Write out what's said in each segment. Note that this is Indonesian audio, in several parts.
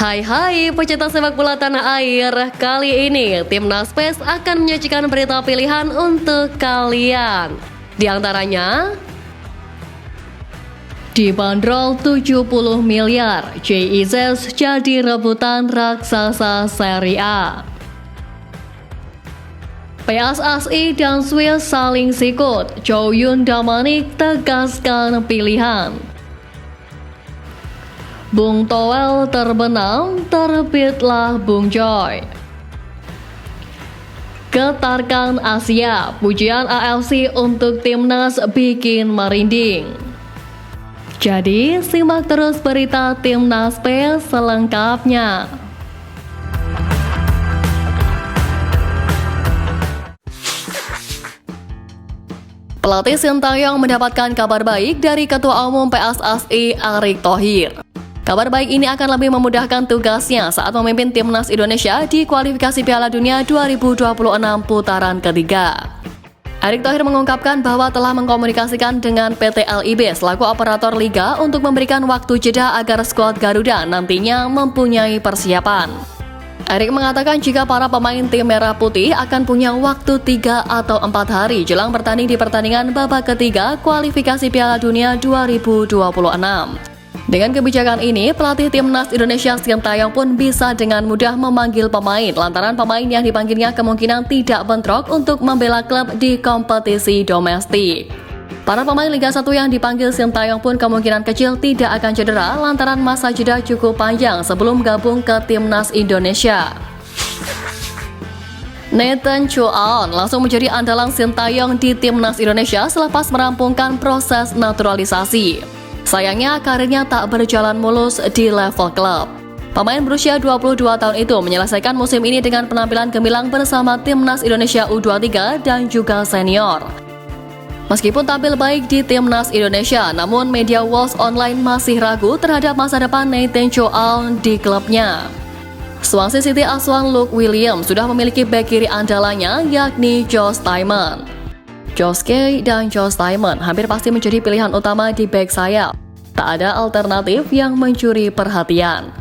Hai pecinta sepak bola tanah air. Kali ini Timnas PES akan menyajikan berita pilihan untuk kalian. Di antaranya, dibanderol 70 miliar, JIZ jadi rebutan raksasa Serie A. PSSI dan Swiss saling sikut, Chow Yun Damanik tegaskan pilihan. Bung Toel terbenam, terbitlah Bung Joy. Getarkan Asia, pujian AFC untuk Timnas bikin merinding. Jadi, simak terus berita Timnas PES selengkapnya. Pelatih Sintayong mendapatkan kabar baik dari Ketua Umum PSSI Erick Thohir. Kabar baik ini akan lebih memudahkan tugasnya saat memimpin Timnas Indonesia di kualifikasi Piala Dunia 2026 putaran ketiga. Erick Thohir mengungkapkan bahwa telah mengkomunikasikan dengan PT LIB selaku operator liga untuk memberikan waktu jeda agar skuad Garuda nantinya mempunyai persiapan. Erick mengatakan jika para pemain tim Merah Putih akan punya waktu 3 atau 4 hari jelang bertanding di pertandingan babak ketiga kualifikasi Piala Dunia 2026. Dengan kebijakan ini, pelatih Timnas Indonesia Sintayong pun bisa dengan mudah memanggil pemain lantaran pemain yang dipanggilnya kemungkinan tidak bentrok untuk membela klub di kompetisi domestik. Para pemain Liga 1 yang dipanggil Sintayong pun kemungkinan kecil tidak akan cedera lantaran masa jeda cukup panjang sebelum gabung ke Timnas Indonesia. Nathan Chuaon langsung menjadi andalan Sintayong di Timnas Indonesia selepas merampungkan proses naturalisasi. Sayangnya karirnya tak berjalan mulus di level klub. Pemain berusia 22 tahun itu menyelesaikan musim ini dengan penampilan gemilang bersama Timnas Indonesia U23 dan juga senior. Meskipun tampil baik di Timnas Indonesia, namun media Wolves Online masih ragu terhadap masa depan Nathan Chuaon di klubnya. Swansea City asuhan Luke Williams sudah memiliki bek kiri andalannya yakni Josh Tymon. Josh Kay dan Josh Tymon hampir pasti menjadi pilihan utama di bek sayap. Tak ada alternatif yang mencuri perhatian.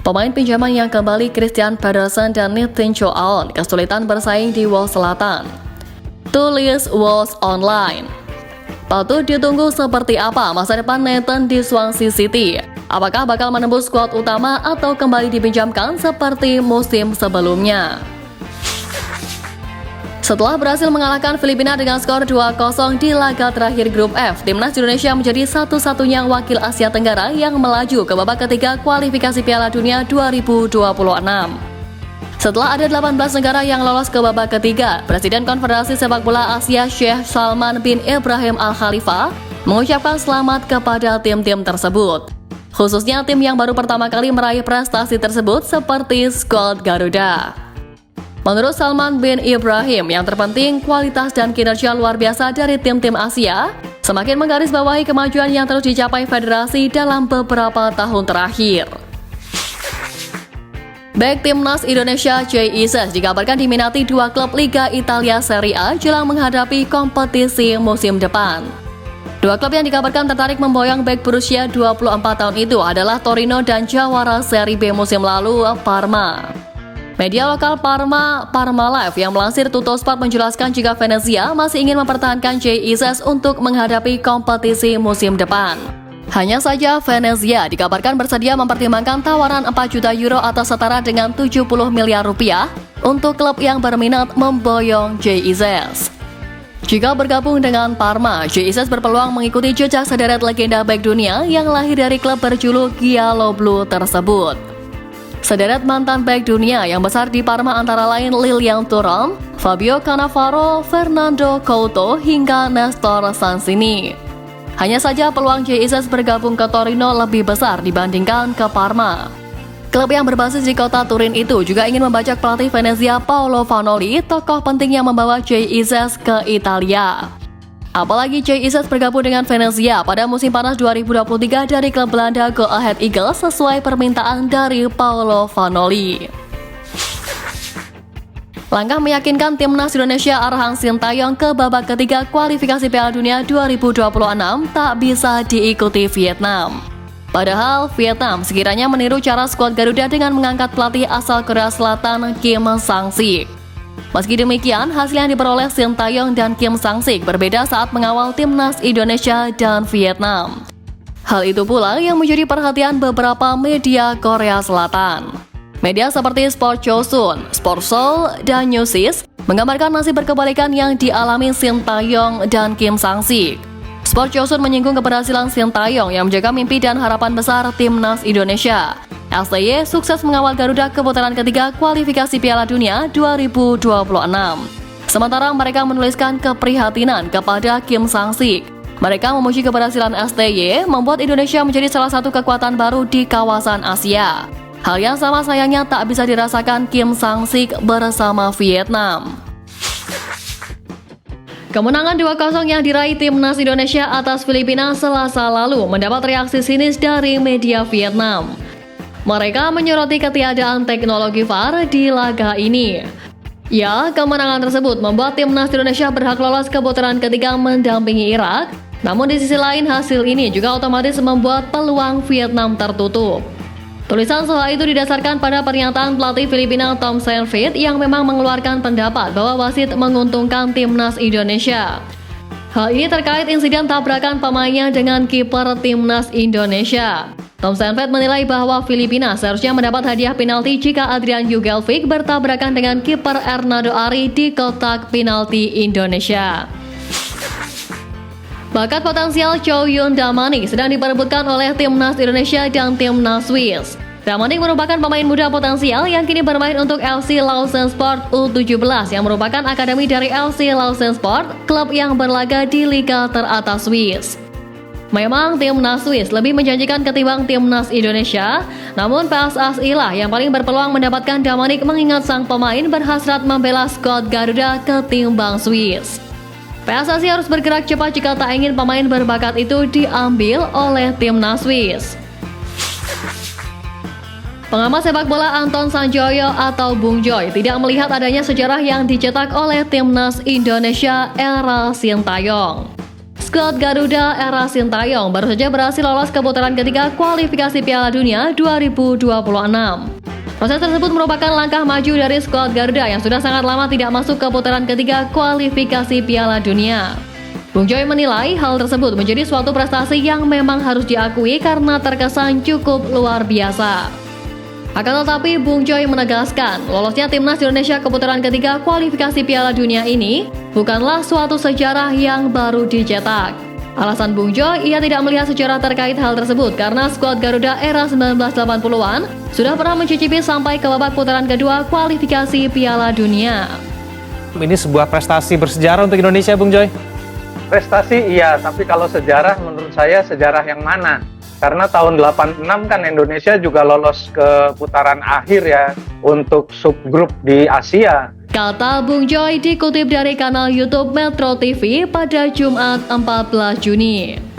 Pemain pinjaman yang kembali Christian Pedersen dan Nathan Chuaon kesulitan bersaing di Wolves Selatan. Tulis Wolves Online. Patut ditunggu seperti apa masa depan Nathan di Swansea City. Apakah bakal menembus skuad utama atau kembali dipinjamkan seperti musim sebelumnya? Setelah berhasil mengalahkan Filipina dengan skor 2-0 di laga terakhir grup F, Timnas Indonesia menjadi satu-satunya wakil Asia Tenggara yang melaju ke babak ketiga kualifikasi Piala Dunia 2026. Setelah ada 18 negara yang lolos ke babak ketiga, Presiden Konfederasi Sepak Bola Asia Sheikh Salman bin Ibrahim Al Khalifa mengucapkan selamat kepada tim-tim tersebut. Khususnya tim yang baru pertama kali meraih prestasi tersebut seperti skuad Garuda. Menurut Salman bin Ibrahim, yang terpenting kualitas dan kinerja luar biasa dari tim-tim Asia semakin menggarisbawahi kemajuan yang terus dicapai federasi dalam beberapa tahun terakhir. Bek Timnas Indonesia JIZ dikabarkan diminati dua klub Liga Italia Serie A jelang menghadapi kompetisi musim depan. Dua klub yang dikabarkan tertarik memboyong bek berusia 24 tahun itu adalah Torino dan jawara Serie B musim lalu Parma. Media lokal Parma Live yang melansir Tuttosport menjelaskan jika Venezia masih ingin mempertahankan JIZ untuk menghadapi kompetisi musim depan. Hanya saja Venezia dikabarkan bersedia mempertimbangkan tawaran 4 juta euro atau setara dengan 70 miliar rupiah untuk klub yang berminat memboyong JIZ. Jika bergabung dengan Parma, JIZ berpeluang mengikuti jejak sederet legenda bek dunia yang lahir dari klub berjuluk Giallo Blu tersebut. Sederet mantan bek dunia yang besar di Parma antara lain Lilian Thuram, Fabio Cannavaro, Fernando Couto, hingga Nestor Sansini. Hanya saja peluang JIZ bergabung ke Torino lebih besar dibandingkan ke Parma. Klub yang berbasis di kota Turin itu juga ingin membajak pelatih Venezia Paolo Vanoli, tokoh penting yang membawa JIZ ke Italia. Apalagi JIZ bergabung dengan Venezia pada musim panas 2023 dari klub Belanda Go Ahead Eagles sesuai permintaan dari Paolo Vanoli. Langkah meyakinkan Timnas Indonesia arahan Sintayong ke babak ketiga kualifikasi Piala Dunia 2026 tak bisa diikuti Vietnam. Padahal Vietnam sekiranya meniru cara skuad Garuda dengan mengangkat pelatih asal Korea Selatan Kim Sang-sik. Meski demikian, hasil yang diperoleh Shin Tae-yong dan Kim Sang-sik berbeda saat mengawal timnas Indonesia dan Vietnam. Hal itu pula yang menjadi perhatian beberapa media Korea Selatan. Media seperti Sport Chosun, Sport Seoul, dan Newsis menggambarkan nasib berkebalikan yang dialami Shin Tae-yong dan Kim Sang-sik. Sport Chosun menyinggung keberhasilan Shin Tae-yong yang menjaga mimpi dan harapan besar timnas Indonesia. STY sukses mengawal Garuda ke putaran ketiga kualifikasi Piala Dunia 2026. Sementara mereka menuliskan keprihatinan kepada Kim Sang-sik. Mereka memuji keberhasilan STY membuat Indonesia menjadi salah satu kekuatan baru di kawasan Asia. Hal yang sama sayangnya tak bisa dirasakan Kim Sang-sik bersama Vietnam. Kemenangan 2-0 yang diraih timnas Indonesia atas Filipina Selasa lalu mendapat reaksi sinis dari media Vietnam. Mereka menyoroti ketiadaan teknologi VAR di laga ini. Ya, kemenangan tersebut membuat timnas Indonesia berhak lolos ke putaran ketiga mendampingi Irak. Namun di sisi lain hasil ini juga otomatis membuat peluang Vietnam tertutup. Tulisan soal itu didasarkan pada pernyataan pelatih Filipina Tom Saintfiet yang memang mengeluarkan pendapat bahwa wasit menguntungkan timnas Indonesia. Hal ini terkait insiden tabrakan pemainnya dengan kiper timnas Indonesia. Tom Saintfiet menilai bahwa Filipina seharusnya mendapat hadiah penalti jika Adrian Jugelvic bertabrakan dengan kiper Ernaldo Ari di kotak penalti Indonesia. Bakat potensial Chow Yun Damanik sedang diperebutkan oleh timnas Indonesia dan timnas Swiss. Damanik merupakan pemain muda potensial yang kini bermain untuk FC Lausanne Sport U17 yang merupakan akademi dari FC Lausanne Sport, klub yang berlaga di liga teratas Swiss. Memang timnas Swiss lebih menjanjikan ketimbang timnas Indonesia, namun PSSI lah yang paling berpeluang mendapatkan Damanik mengingat sang pemain berhasrat membela skuad Garuda ketimbang Swiss. PSSI harus bergerak cepat jika tak ingin pemain berbakat itu diambil oleh timnas Swiss. Pengamat sepak bola Anton Sanjoyo atau Bung Joy tidak melihat adanya sejarah yang dicetak oleh timnas Indonesia era Shin Tae-yong. Skuad Garuda era Shin Tae-yong baru saja berhasil lolos ke putaran ketiga kualifikasi Piala Dunia 2026. Proses tersebut merupakan langkah maju dari skuad Garuda yang sudah sangat lama tidak masuk ke putaran ketiga kualifikasi Piala Dunia. Bung Joy menilai hal tersebut menjadi suatu prestasi yang memang harus diakui karena terkesan cukup luar biasa. Akan tetapi Bung Joy menegaskan, lolosnya timnas Indonesia ke putaran ketiga kualifikasi Piala Dunia ini bukanlah suatu sejarah yang baru dicetak. Alasan Bung Joy, ia tidak melihat sejarah terkait hal tersebut karena skuad Garuda era 1980-an sudah pernah mencicipi sampai ke babak putaran kedua kualifikasi Piala Dunia. Ini sebuah prestasi bersejarah untuk Indonesia, Bung Joy? Prestasi iya, tapi kalau sejarah menurut saya sejarah yang mana? Karena tahun 86 kan Indonesia juga lolos ke putaran akhir ya untuk subgrup di Asia. Kata Bung Joy dikutip dari kanal YouTube Metro TV pada Jumat 14 Juni.